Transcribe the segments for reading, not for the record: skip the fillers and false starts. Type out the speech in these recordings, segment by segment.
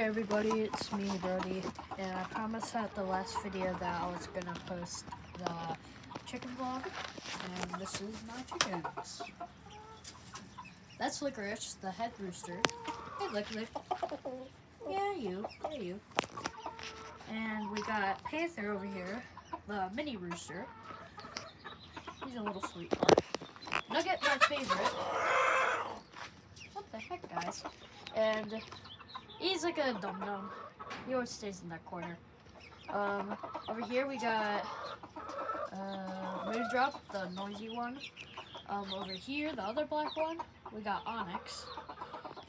everybody, it's me, Brody, and I promised at the last video that I was gonna post the chicken vlog, and this is my chickens. That's Licorice, the head rooster. Hey, Licorice. Yeah, you. And we got Panther over here, the mini rooster. He's a little sweetheart. Nugget, my favorite. What the heck, guys? And he's like a dum-dum. He always stays in that corner. Over here we got Moondrop, the noisy one. Over here, the other black one, we got Onyx.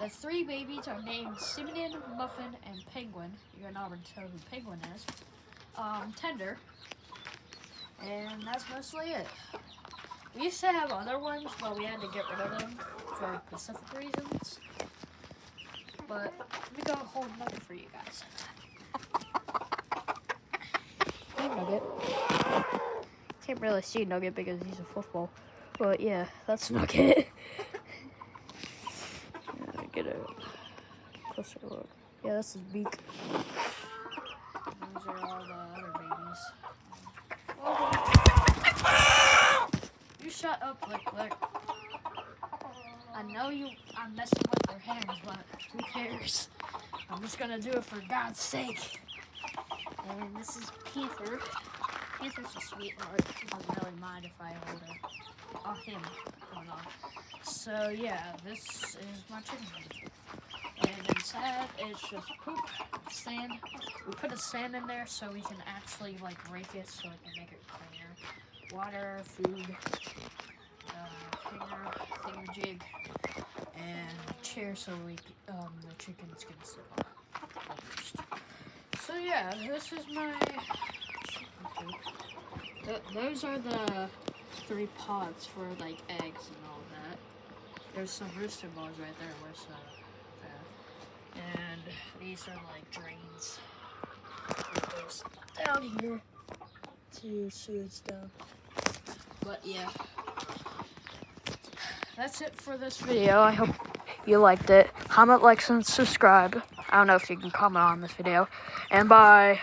The three babies are named Simeon, Muffin, and Penguin. You're not going to tell who Penguin is. Tender. And that's mostly it. We used to have other ones, but we had to get rid of them for specific reasons. But we got a whole nugget for you guys. Hey, Nugget. Can't really see Nugget because he's a football. But yeah, that's Nugget. Get a closer look. Yeah, that's his beak. Those are all the other babies. Oh, you shut up, Lick. I know I'm messing with their hands, but who cares? I'm just gonna do it for God's sake. And this is Panther. Panther's a sweetheart. He doesn't really mind if I hold him going on. So yeah, this is my chicken. And inside it's just poop, sand. We put a sand in there so we can actually like rake it so we can make it cleaner. Water, food, thingamajig, and chair so the chickens can sit on first. So yeah, this is my chicken coop. Those are the 3 pods for like eggs and all that. There's some rooster balls right there. Where's that? And these are like drains. It goes down here to sewage down. But yeah, that's it for this video. I hope you liked it. Comment, like, and subscribe. I don't know if you can comment on this video. And bye.